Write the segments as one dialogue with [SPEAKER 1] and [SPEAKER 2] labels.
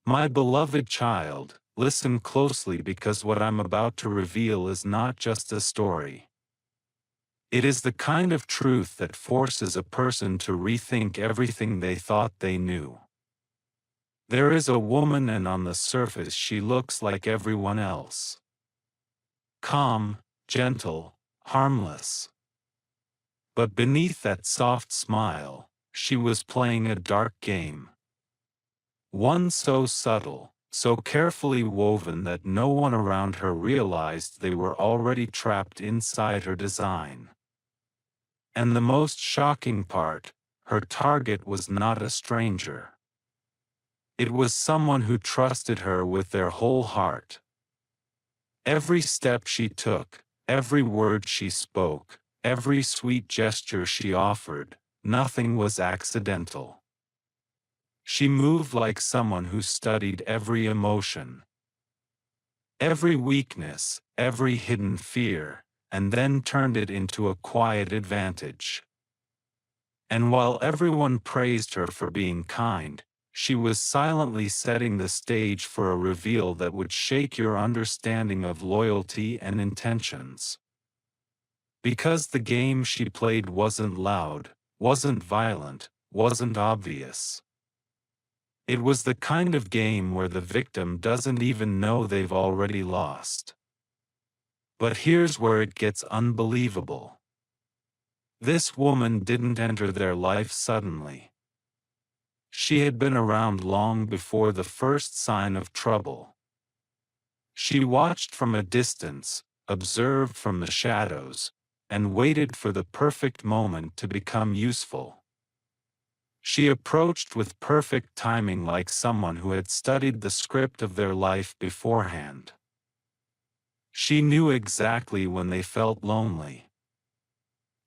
[SPEAKER 1] My beloved child, listen closely because what I'm about to reveal is not just a story. It is the kind of truth that forces a person to rethink everything they thought they knew. There is a woman, and on the surface she looks like everyone else. Calm, gentle, harmless. But beneath that soft smile, she was playing a dark game. One so subtle, so carefully woven that no one around her realized they were already trapped inside her design. And the most shocking part, her target was not a stranger. It was someone who trusted her with their whole heart. Every step she took, every word she spoke, every sweet gesture she offered, nothing was accidental. She moved like someone who studied every emotion, every weakness, every hidden fear, and then turned it into a quiet advantage. And while everyone praised her for being kind, she was silently setting the stage for a reveal that would shake your understanding of loyalty and intentions. Because the game she played wasn't loud, wasn't violent, wasn't obvious. It was the kind of game where the victim doesn't even know they've already lost. But here's where it gets unbelievable. This woman didn't enter their life suddenly. She had been around long before the first sign of trouble. She watched from a distance, observed from the shadows, and waited for the perfect moment to become useful. She approached with perfect timing, like someone who had studied the script of their life beforehand. She knew exactly when they felt lonely.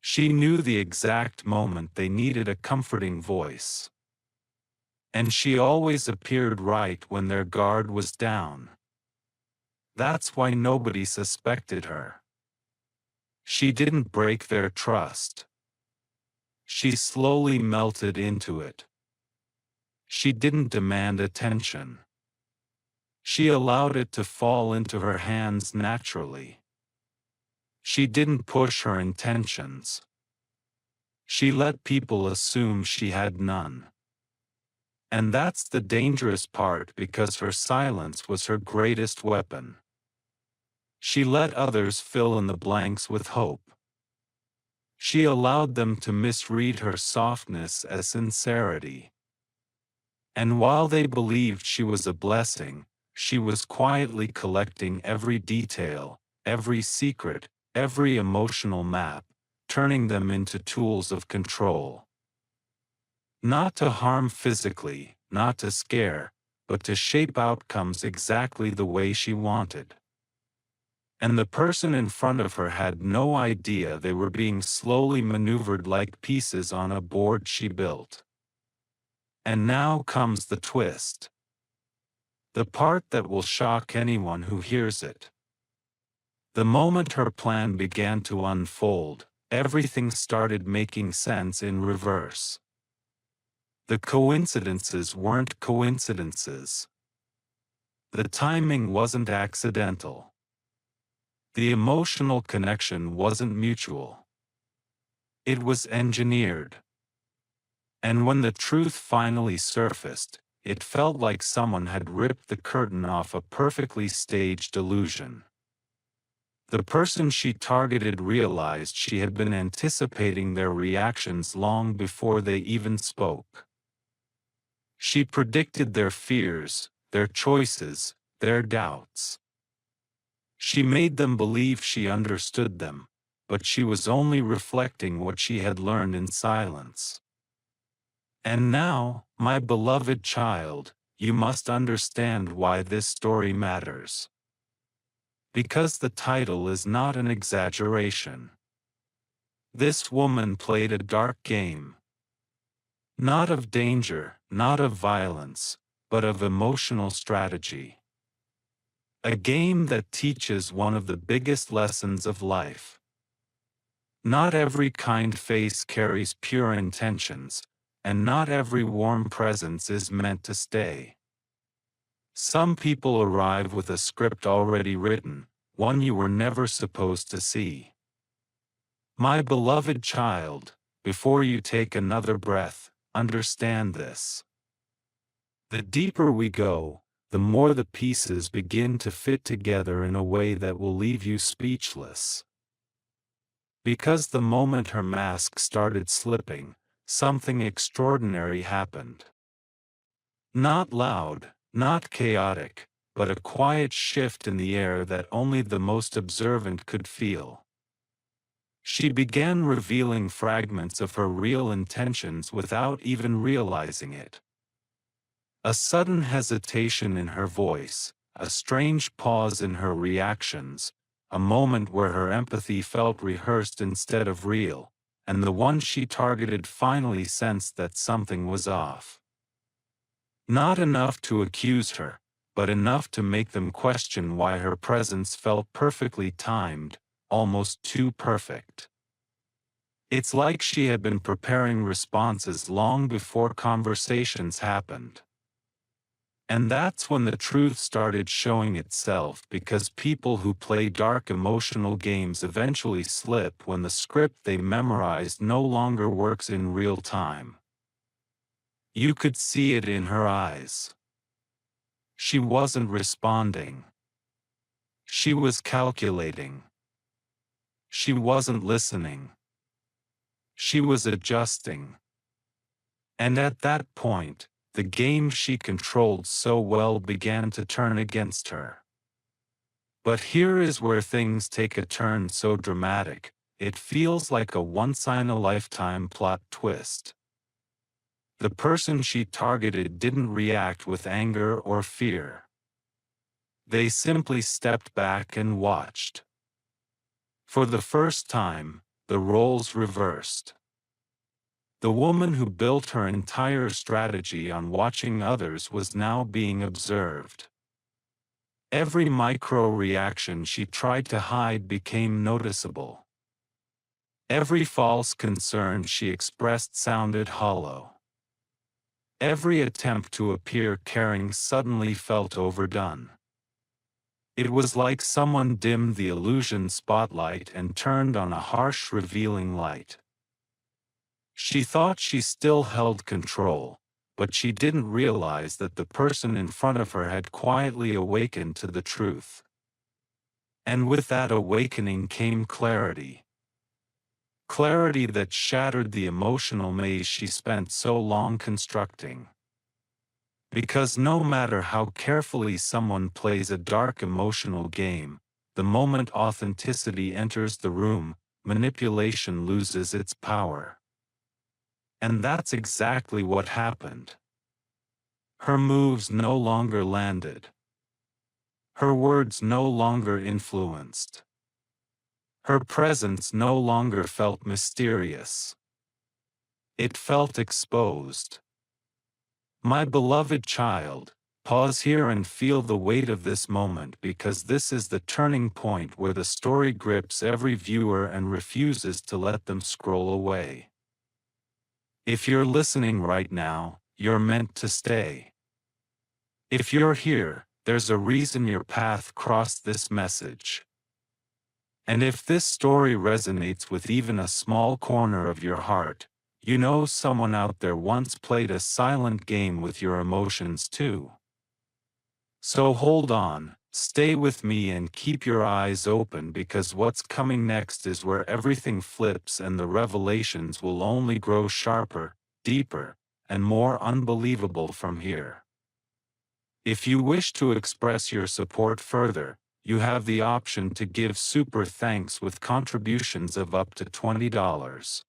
[SPEAKER 1] She knew the exact moment they needed a comforting voice. And she always appeared right when their guard was down. That's why nobody suspected her. She didn't break their trust. She slowly melted into it. She didn't demand attention. She allowed it to fall into her hands naturally. She didn't push her intentions. She let people assume she had none. And that's the dangerous part, because her silence was her greatest weapon. She let others fill in the blanks with hope. She allowed them to misread her softness as sincerity. And while they believed she was a blessing, she was quietly collecting every detail, every secret, every emotional map, turning them into tools of control. Not to harm physically, not to scare, but to shape outcomes exactly the way she wanted. And the person in front of her had no idea they were being slowly maneuvered like pieces on a board she built. And now comes the twist. The part that will shock anyone who hears it. The moment her plan began to unfold, everything started making sense in reverse. The coincidences weren't coincidences. The timing wasn't accidental. The emotional connection wasn't mutual. It was engineered. And when the truth finally surfaced, it felt like someone had ripped the curtain off a perfectly staged illusion. The person she targeted realized she had been anticipating their reactions long before they even spoke. She predicted their fears, their choices, their doubts. She made them believe she understood them, but she was only reflecting what she had learned in silence. And now, my beloved child, you must understand why this story matters. Because the title is not an exaggeration. This woman played a dark game. Not of danger, not of violence, but of emotional strategy. A game that teaches one of the biggest lessons of life. Not every kind face carries pure intentions, and not every warm presence is meant to stay. Some people arrive with a script already written, one you were never supposed to see. My beloved child, before you take another breath, understand this. The deeper we go, the more the pieces begin to fit together in a way that will leave you speechless. Because the moment her mask started slipping, something extraordinary happened. Not loud, not chaotic, but a quiet shift in the air that only the most observant could feel. She began revealing fragments of her real intentions without even realizing it. A sudden hesitation in her voice, a strange pause in her reactions, a moment where her empathy felt rehearsed instead of real, and the one she targeted finally sensed that something was off. Not enough to accuse her, but enough to make them question why her presence felt perfectly timed, almost too perfect. It's like she had been preparing responses long before conversations happened. And that's when the truth started showing itself, because people who play dark emotional games eventually slip when the script they memorized no longer works in real time. You could see it in her eyes. She wasn't responding. She was calculating. She wasn't listening. She was adjusting. And at that point, the game she controlled so well began to turn against her. But here is where things take a turn so dramatic, it feels like a once-in-a-lifetime plot twist. The person she targeted didn't react with anger or fear. They simply stepped back and watched. For the first time, the roles reversed. The woman who built her entire strategy on watching others was now being observed. Every micro-reaction she tried to hide became noticeable. Every false concern she expressed sounded hollow. Every attempt to appear caring suddenly felt overdone. It was like someone dimmed the illusion spotlight and turned on a harsh, revealing light. She thought she still held control, but she didn't realize that the person in front of her had quietly awakened to the truth. And with that awakening came clarity. Clarity that shattered the emotional maze she spent so long constructing. Because no matter how carefully someone plays a dark emotional game, the moment authenticity enters the room, manipulation loses its power. And that's exactly what happened. Her moves no longer landed. Her words no longer influenced. Her presence no longer felt mysterious. It felt exposed. My beloved child, pause here and feel the weight of this moment, because this is the turning point where the story grips every viewer and refuses to let them scroll away. If you're listening right now, you're meant to stay. If you're here, there's a reason your path crossed this message. And if this story resonates with even a small corner of your heart, you know someone out there once played a silent game with your emotions too. So hold on, stay with me and keep your eyes open, because what's coming next is where everything flips and the revelations will only grow sharper, deeper, and more unbelievable from here. If you wish to express your support further, you have the option to give super thanks with contributions of up to $20.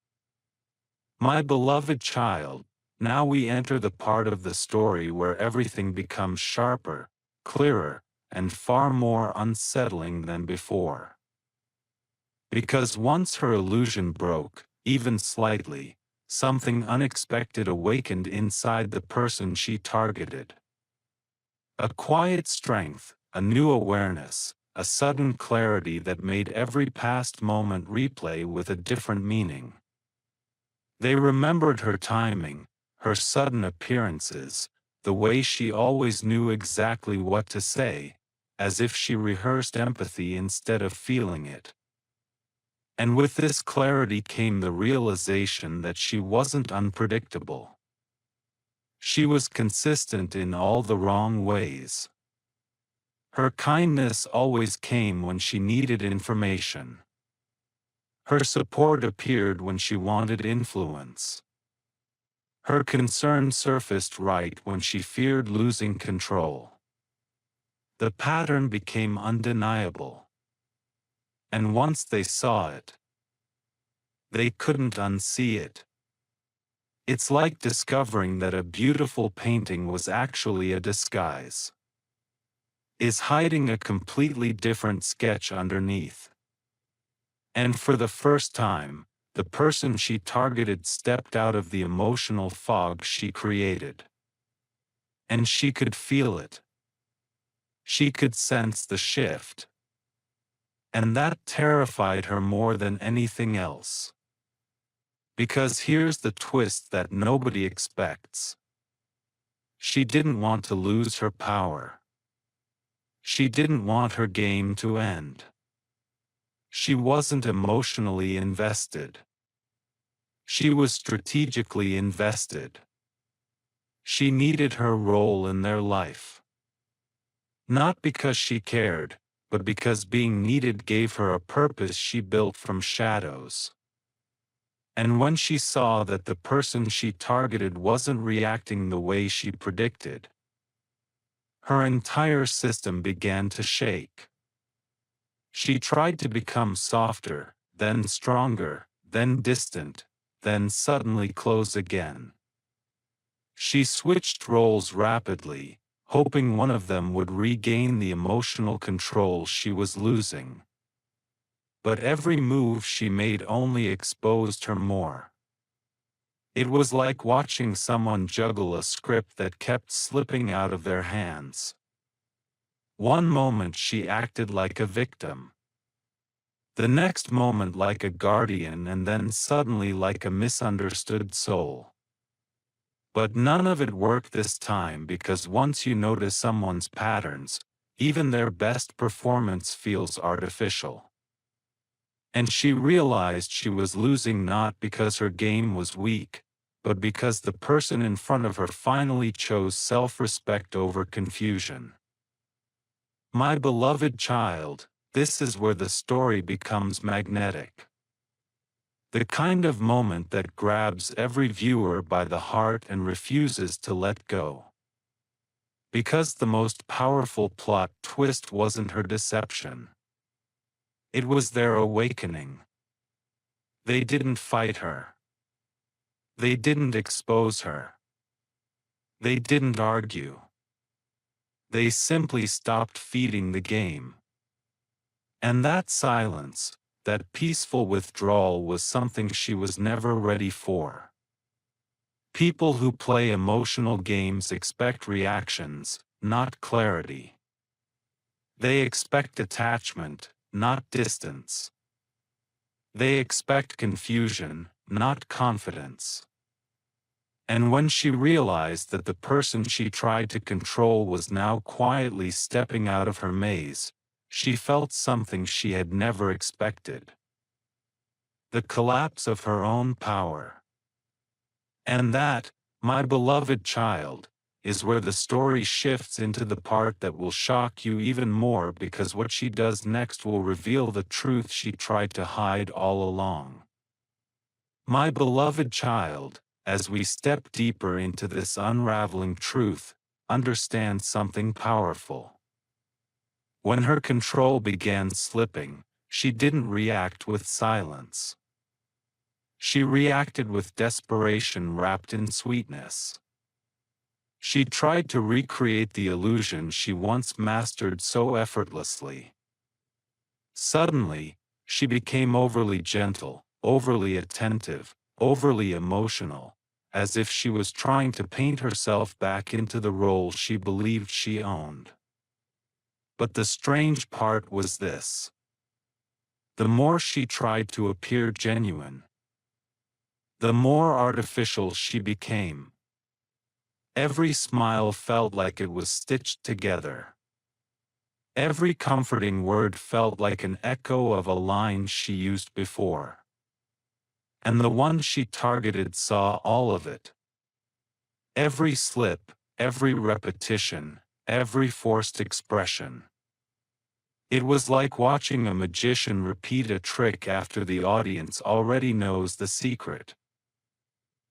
[SPEAKER 1] My beloved child, now we enter the part of the story where everything becomes sharper, clearer, and far more unsettling than before. Because once her illusion broke, even slightly, something unexpected awakened inside the person she targeted. A quiet strength, a new awareness, a sudden clarity that made every past moment replay with a different meaning. They remembered her timing, her sudden appearances, the way she always knew exactly what to say, as if she rehearsed empathy instead of feeling it. And with this clarity came the realization that she wasn't unpredictable. She was consistent in all the wrong ways. Her kindness always came when she needed information. Her support appeared when she wanted influence. Her concern surfaced right when she feared losing control. The pattern became undeniable. And once they saw it, they couldn't unsee it. It's like discovering that a beautiful painting was actually a disguise. Is hiding a completely different sketch underneath. And for the first time, the person she targeted stepped out of the emotional fog she created. And she could feel it. She could sense the shift. And that terrified her more than anything else. Because here's the twist that nobody expects. She didn't want to lose her power. She didn't want her game to end. She wasn't emotionally invested. She was strategically invested. She needed her role in their life. Not because she cared, but because being needed gave her a purpose she built from shadows. And when she saw that the person she targeted wasn't reacting the way she predicted, her entire system began to shake. She tried to become softer, then stronger, then distant, then suddenly close again. She switched roles rapidly, hoping one of them would regain the emotional control she was losing. But every move she made only exposed her more. It was like watching someone juggle a script that kept slipping out of their hands. One moment she acted like a victim. The next moment like a guardian, and then suddenly like a misunderstood soul. But none of it worked this time, because once you notice someone's patterns, even their best performance feels artificial. And she realized she was losing not because her game was weak, but because the person in front of her finally chose self-respect over confusion. My beloved child, this is where the story becomes magnetic. The kind of moment that grabs every viewer by the heart and refuses to let go. Because the most powerful plot twist wasn't her deception. It was their awakening. They didn't fight her. They didn't expose her. They didn't argue. They simply stopped feeding the game. And that silence, that peaceful withdrawal, was something she was never ready for. People who play emotional games expect reactions, not clarity. They expect attachment, not distance. They expect confusion, not confidence. And when she realized that the person she tried to control was now quietly stepping out of her maze, she felt something she had never expected. The collapse of her own power. And that, my beloved child, is where the story shifts into the part that will shock you even more, because what she does next will reveal the truth she tried to hide all along. My beloved child, as we step deeper into this unraveling truth, understand something powerful. When her control began slipping, she didn't react with silence. She reacted with desperation wrapped in sweetness. She tried to recreate the illusion she once mastered so effortlessly. Suddenly, she became overly gentle, overly attentive, overly emotional, as if she was trying to paint herself back into the role she believed she owned. But the strange part was this. The more she tried to appear genuine, the more artificial she became. Every smile felt like it was stitched together. Every comforting word felt like an echo of a line she used before. And the one she targeted saw all of it. Every slip, every repetition, every forced expression. It was like watching a magician repeat a trick after the audience already knows the secret.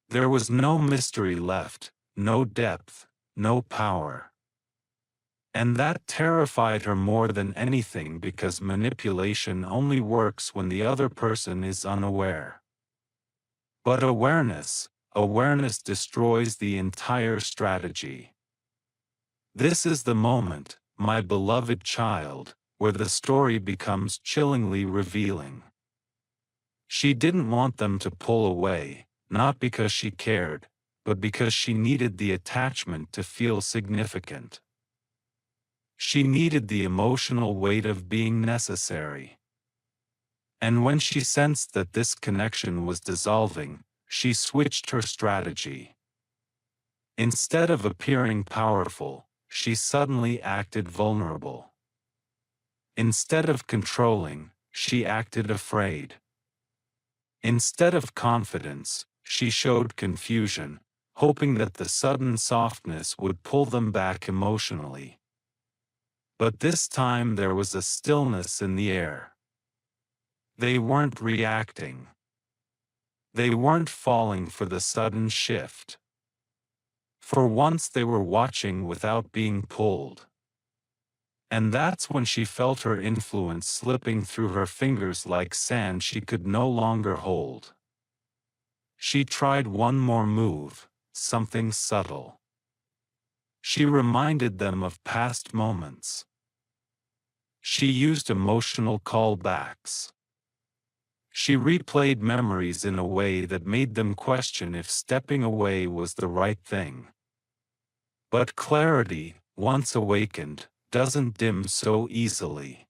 [SPEAKER 1] There was no mystery left, no depth, no power. And that terrified her more than anything because manipulation only works when the other person is unaware. But awareness destroys the entire strategy. This is the moment, my beloved child, where the story becomes chillingly revealing. She didn't want them to pull away, not because she cared, but because she needed the attachment to feel significant. She needed the emotional weight of being necessary. And when she sensed that this connection was dissolving, she switched her strategy. Instead of appearing powerful, she suddenly acted vulnerable. Instead of controlling, she acted afraid. Instead of confidence, she showed confusion, hoping that the sudden softness would pull them back emotionally. But this time there was a stillness in the air. They weren't reacting. They weren't falling for the sudden shift. For once they were watching without being pulled. And that's when she felt her influence slipping through her fingers like sand she could no longer hold. She tried one more move, something subtle. She reminded them of past moments. She used emotional callbacks. She replayed memories in a way that made them question if stepping away was the right thing. But clarity, once awakened, doesn't dim so easily.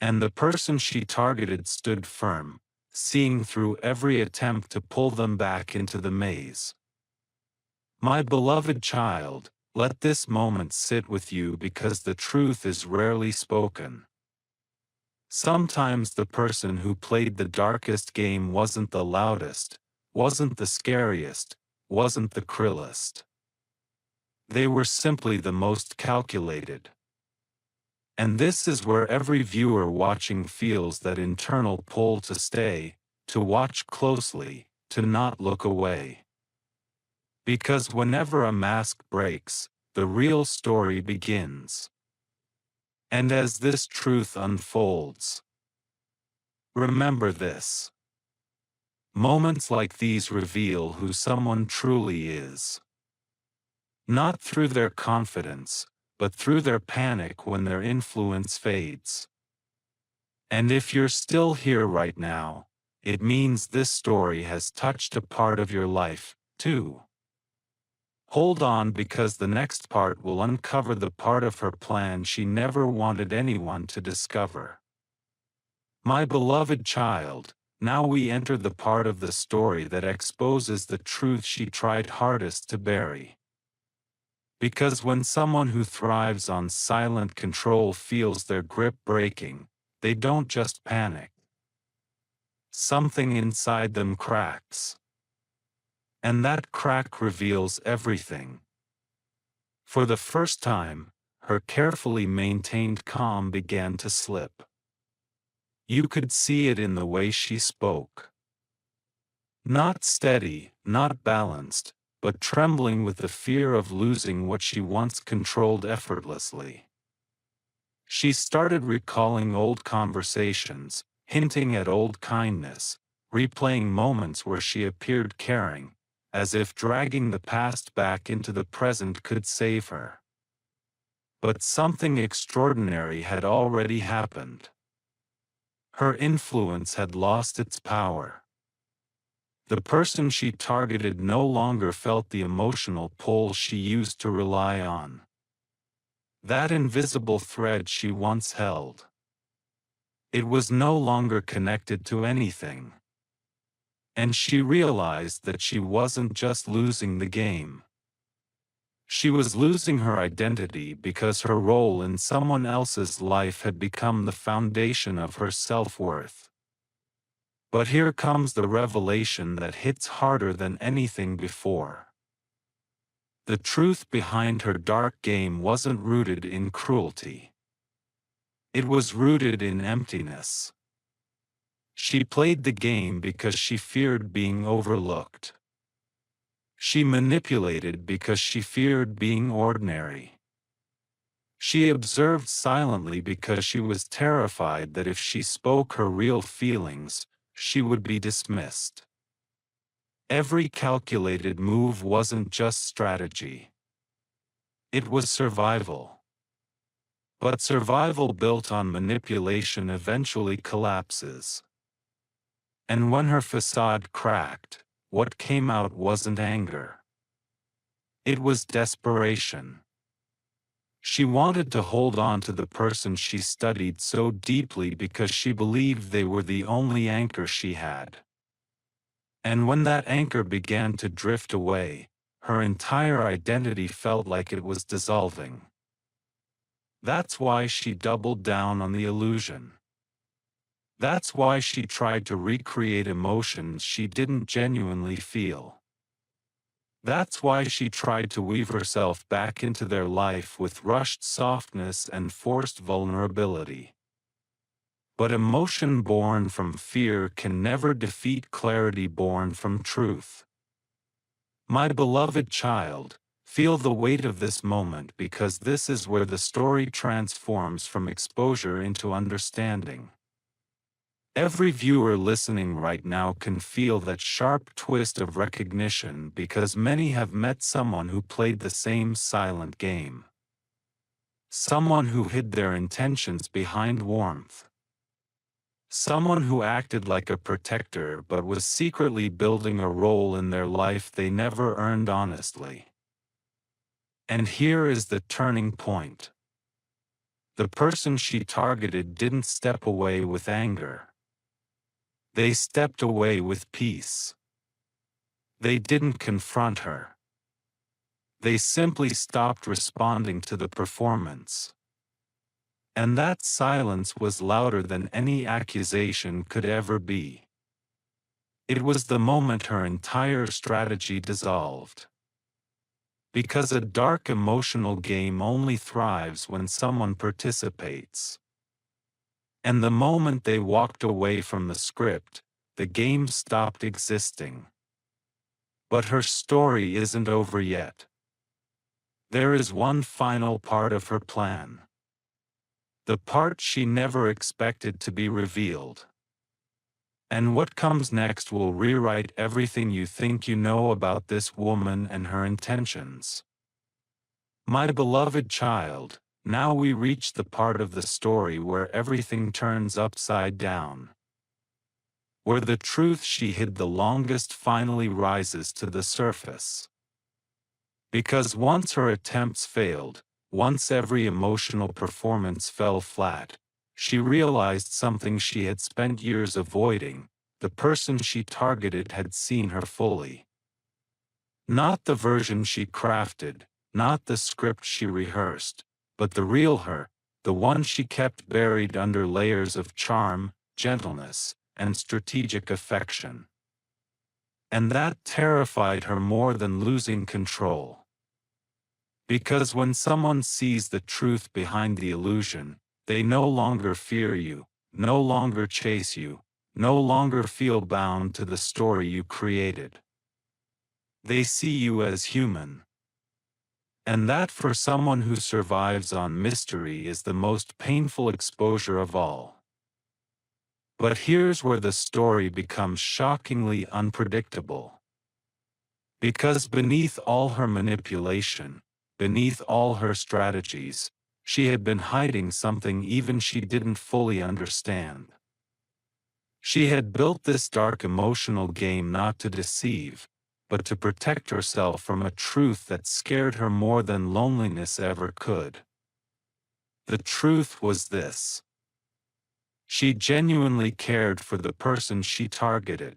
[SPEAKER 1] And the person she targeted stood firm, seeing through every attempt to pull them back into the maze. My beloved child, let this moment sit with you because the truth is rarely spoken. Sometimes the person who played the darkest game wasn't the loudest, wasn't the scariest, wasn't the cruelest. They were simply the most calculated. And this is where every viewer watching feels that internal pull to stay, to watch closely, to not look away. Because whenever a mask breaks, the real story begins. And as this truth unfolds, remember this. Moments like these reveal who someone truly is. Not through their confidence, but through their panic when their influence fades. And if you're still here right now, it means this story has touched a part of your life, too. Hold on because the next part will uncover the part of her plan she never wanted anyone to discover. My beloved child, now we enter the part of the story that exposes the truth she tried hardest to bury. Because when someone who thrives on silent control feels their grip breaking, they don't just panic. Something inside them cracks. And that crack reveals everything. For the first time, her carefully maintained calm began to slip. You could see it in the way she spoke. Not steady, not balanced, but trembling with the fear of losing what she once controlled effortlessly. She started recalling old conversations, hinting at old kindness, replaying moments where she appeared caring, as if dragging the past back into the present could save her. But something extraordinary had already happened. Her influence had lost its power. The person she targeted no longer felt the emotional pull she used to rely on. That invisible thread she once held. It was no longer connected to anything. And she realized that she wasn't just losing the game. She was losing her identity because her role in someone else's life had become the foundation of her self-worth. But here comes the revelation that hits harder than anything before. The truth behind her dark game wasn't rooted in cruelty. It was rooted in emptiness. She played the game because she feared being overlooked. She manipulated because she feared being ordinary. She observed silently because she was terrified that if she spoke her real feelings, she would be dismissed. Every calculated move wasn't just strategy. It was survival. But survival built on manipulation eventually collapses. And when her facade cracked, what came out wasn't anger. It was desperation. She wanted to hold on to the person she studied so deeply because she believed they were the only anchor she had. And when that anchor began to drift away, her entire identity felt like it was dissolving. That's why she doubled down on the illusion. That's why she tried to recreate emotions she didn't genuinely feel. That's why she tried to weave herself back into their life with rushed softness and forced vulnerability. But emotion born from fear can never defeat clarity born from truth. My beloved child, feel the weight of this moment because this is where the story transforms from exposure into understanding. Every viewer listening right now can feel that sharp twist of recognition because many have met someone who played the same silent game. Someone who hid their intentions behind warmth. Someone who acted like a protector but was secretly building a role in their life they never earned honestly. And here is the turning point. The person she targeted didn't step away with anger. They stepped away with peace. They didn't confront her. They simply stopped responding to the performance. And that silence was louder than any accusation could ever be. It was the moment her entire strategy dissolved. Because a dark emotional game only thrives when someone participates. And the moment they walked away from the script, the game stopped existing. But her story isn't over yet. There is one final part of her plan. The part she never expected to be revealed. And what comes next will rewrite everything you think you know about this woman and her intentions. My beloved child, now we reach the part of the story where everything turns upside down. Where the truth she hid the longest finally rises to the surface. Because once her attempts failed, once every emotional performance fell flat, she realized something she had spent years avoiding: the person she targeted had seen her fully. Not the version she crafted, not the script she rehearsed, but the real her, the one she kept buried under layers of charm, gentleness, and strategic affection. And that terrified her more than losing control. Because when someone sees the truth behind the illusion, they no longer fear you, no longer chase you, no longer feel bound to the story you created. They see you as human. And that, for someone who survives on mystery, is the most painful exposure of all. But here's where the story becomes shockingly unpredictable. Because beneath all her manipulation, beneath all her strategies, she had been hiding something even she didn't fully understand. She had built this dark emotional game not to deceive, but to protect herself from a truth that scared her more than loneliness ever could. The truth was this: she genuinely cared for the person she targeted.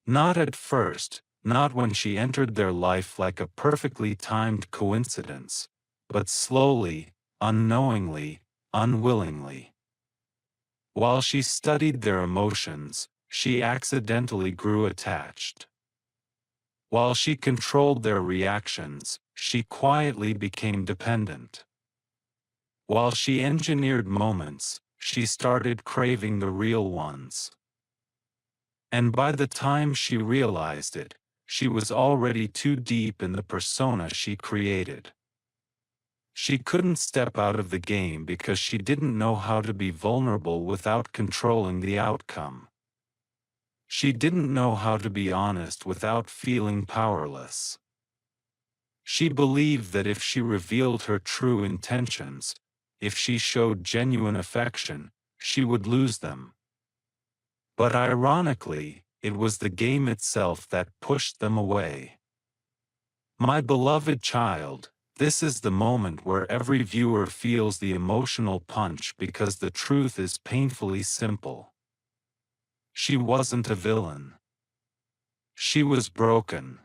[SPEAKER 1] Not at first, not when she entered their life like a perfectly timed coincidence, but slowly, unknowingly, unwillingly. While she studied their emotions, she accidentally grew attached. While she controlled their reactions, she quietly became dependent. While she engineered moments, she started craving the real ones. And by the time she realized it, she was already too deep in the persona she created. She couldn't step out of the game because she didn't know how to be vulnerable without controlling the outcome. She didn't know how to be honest without feeling powerless. She believed that if she revealed her true intentions, if she showed genuine affection, she would lose them. But ironically, it was the game itself that pushed them away. My beloved child, this is the moment where every viewer feels the emotional punch because the truth is painfully simple. She wasn't a villain. She was broken.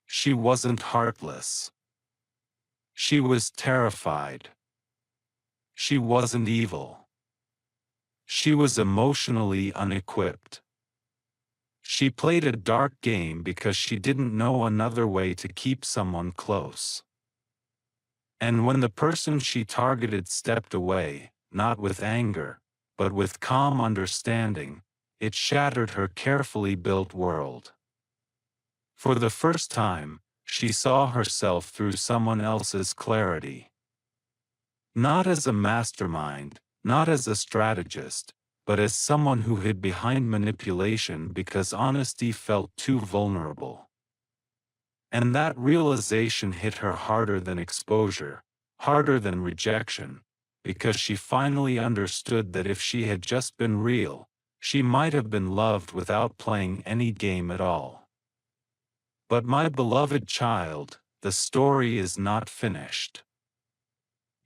[SPEAKER 1] She wasn't heartless. She was terrified. She wasn't evil. She was emotionally unequipped. She played a dark game because she didn't know another way to keep someone close. And when the person she targeted stepped away, not with anger, but with calm understanding, it shattered her carefully built world. For the first time, she saw herself through someone else's clarity. Not as a mastermind, not as a strategist, but as someone who hid behind manipulation because honesty felt too vulnerable. And that realization hit her harder than exposure, harder than rejection, because she finally understood that if she had just been real, she might have been loved without playing any game at all. But my beloved child, the story is not finished.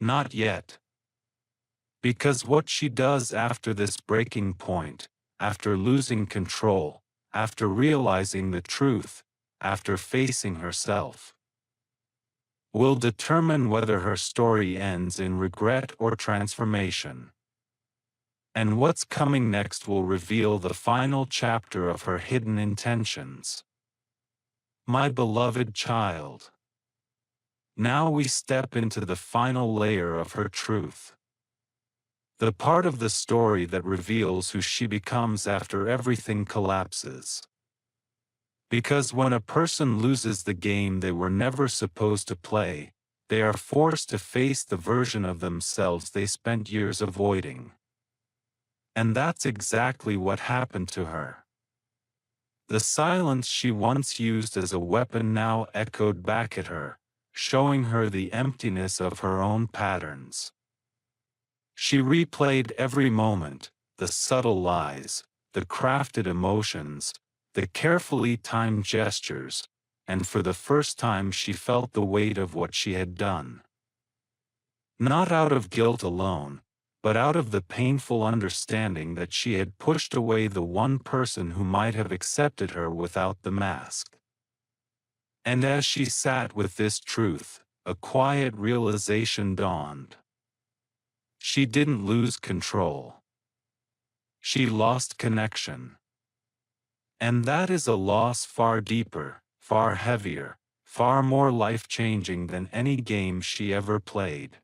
[SPEAKER 1] Not yet. Because what she does after this breaking point, after losing control, after realizing the truth, after facing herself, will determine whether her story ends in regret or transformation. And what's coming next will reveal the final chapter of her hidden intentions. My beloved child. Now we step into the final layer of her truth. The part of the story that reveals who she becomes after everything collapses. Because when a person loses the game they were never supposed to play, they are forced to face the version of themselves they spent years avoiding. And that's exactly what happened to her. The silence she once used as a weapon now echoed back at her, showing her the emptiness of her own patterns. She replayed every moment, the subtle lies, the crafted emotions, the carefully timed gestures, and for the first time she felt the weight of what she had done. Not out of guilt alone, but out of the painful understanding that she had pushed away the one person who might have accepted her without the mask. And as she sat with this truth, a quiet realization dawned. She didn't lose control. She lost connection. And that is a loss far deeper, far heavier, far more life-changing than any game she ever played.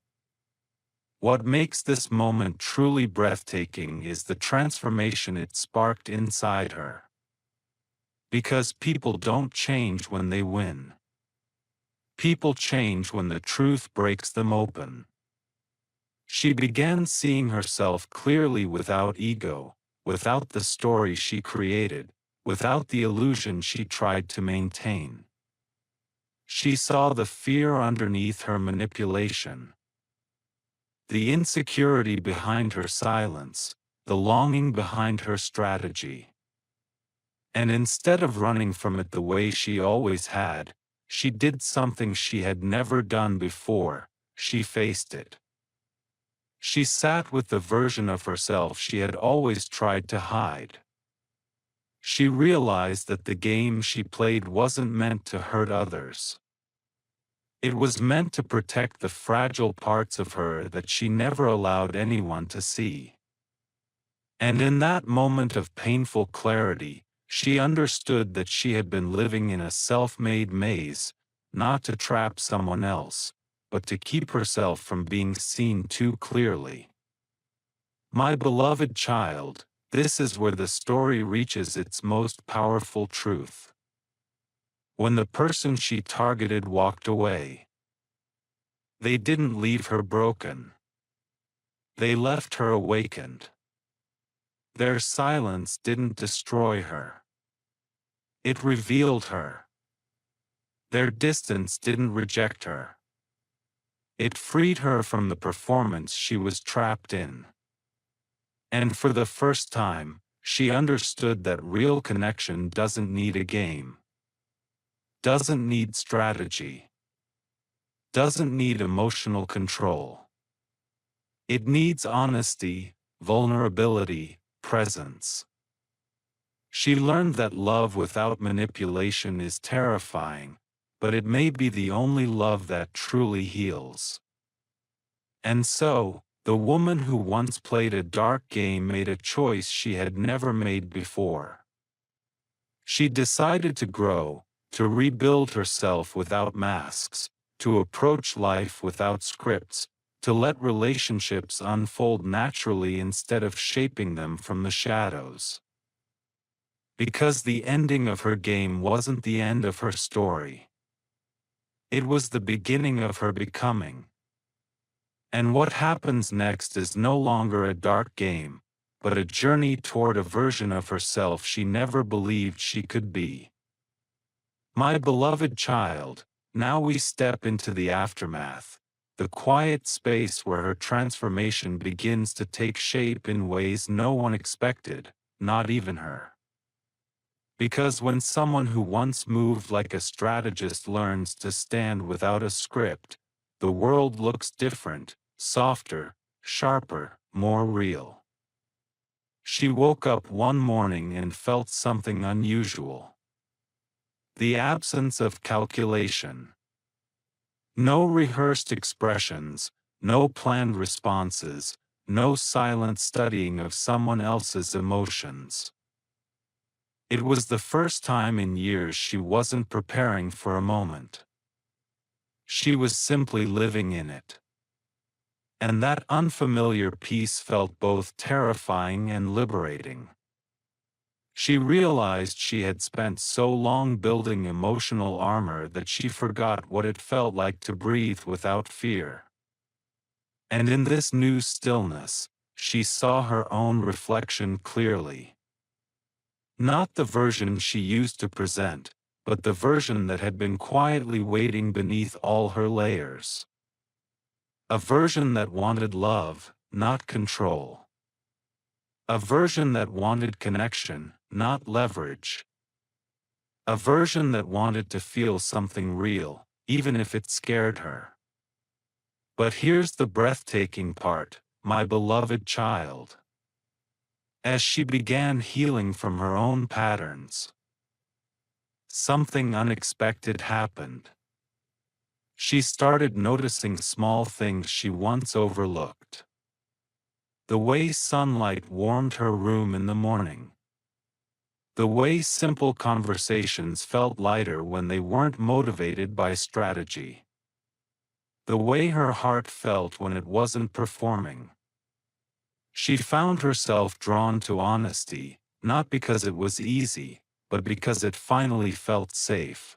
[SPEAKER 1] What makes this moment truly breathtaking is the transformation it sparked inside her. Because people don't change when they win. People change when the truth breaks them open. She began seeing herself clearly without ego, without the story she created, without the illusion she tried to maintain. She saw the fear underneath her manipulation, the insecurity behind her silence, the longing behind her strategy. And instead of running from it the way she always had, she did something she had never done before. She faced it. She sat with the version of herself she had always tried to hide. She realized that the game she played wasn't meant to hurt others. It was meant to protect the fragile parts of her that she never allowed anyone to see. And in that moment of painful clarity, she understood that she had been living in a self-made maze, not to trap someone else, but to keep herself from being seen too clearly. My beloved child, this is where the story reaches its most powerful truth. When the person she targeted walked away, they didn't leave her broken. They left her awakened. Their silence didn't destroy her. It revealed her. Their distance didn't reject her. It freed her from the performance she was trapped in. And for the first time, she understood that real connection doesn't need a game, doesn't need strategy, doesn't need emotional control. It needs honesty, vulnerability, presence. She learned that love without manipulation is terrifying, but it may be the only love that truly heals. And so, the woman who once played a dark game made a choice she had never made before. She decided to grow, to rebuild herself without masks, to approach life without scripts, to let relationships unfold naturally instead of shaping them from the shadows. Because the ending of her game wasn't the end of her story. It was the beginning of her becoming. And what happens next is no longer a dark game, but a journey toward a version of herself she never believed she could be. My beloved child, now we step into the aftermath, the quiet space where her transformation begins to take shape in ways no one expected, not even her. Because when someone who once moved like a strategist learns to stand without a script, the world looks different, softer, sharper, more real. She woke up one morning and felt something unusual. The absence of calculation. No rehearsed expressions, no planned responses, no silent studying of someone else's emotions. It was the first time in years she wasn't preparing for a moment. She was simply living in it. And that unfamiliar peace felt both terrifying and liberating. She realized she had spent so long building emotional armor that she forgot what it felt like to breathe without fear. And in this new stillness, she saw her own reflection clearly. Not the version she used to present, but the version that had been quietly waiting beneath all her layers. A version that wanted love, not control. A version that wanted connection, not leverage. A version that wanted to feel something real, even if it scared her. But here's the breathtaking part, my beloved child. As she began healing from her own patterns, something unexpected happened. She started noticing small things she once overlooked. The way sunlight warmed her room in the morning. The way simple conversations felt lighter when they weren't motivated by strategy. The way her heart felt when it wasn't performing. She found herself drawn to honesty, not because it was easy, but because it finally felt safe.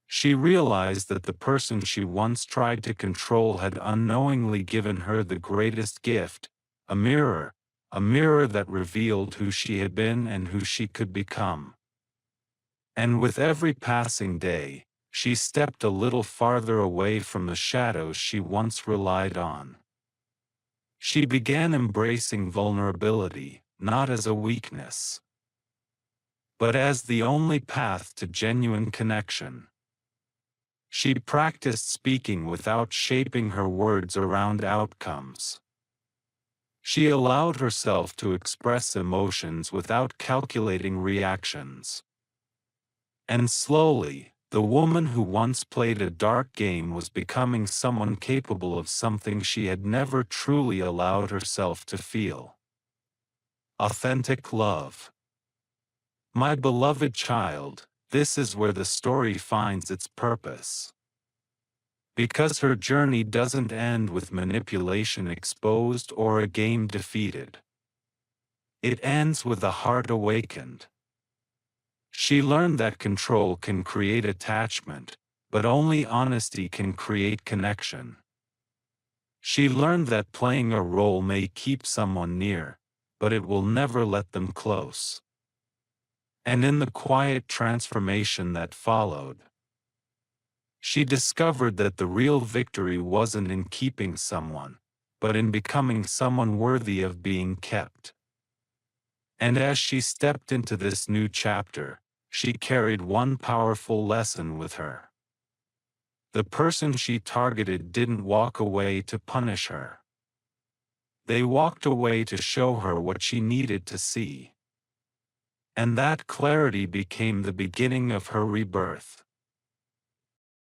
[SPEAKER 1] She realized that the person she once tried to control had unknowingly given her the greatest gift, a mirror that revealed who she had been and who she could become. And with every passing day, she stepped a little farther away from the shadows she once relied on. She began embracing vulnerability, not as a weakness, but as the only path to genuine connection. She practiced speaking without shaping her words around outcomes. She allowed herself to express emotions without calculating reactions. And slowly, the woman who once played a dark game was becoming someone capable of something she had never truly allowed herself to feel. Authentic love. My beloved child, this is where the story finds its purpose. Because her journey doesn't end with manipulation exposed or a game defeated. It ends with a heart awakened. She learned that control can create attachment, but only honesty can create connection. She learned that playing a role may keep someone near, but it will never let them close. And in the quiet transformation that followed, she discovered that the real victory wasn't in keeping someone, but in becoming someone worthy of being kept. And as she stepped into this new chapter, she carried one powerful lesson with her. The person she targeted didn't walk away to punish her. They walked away to show her what she needed to see. And that clarity became the beginning of her rebirth.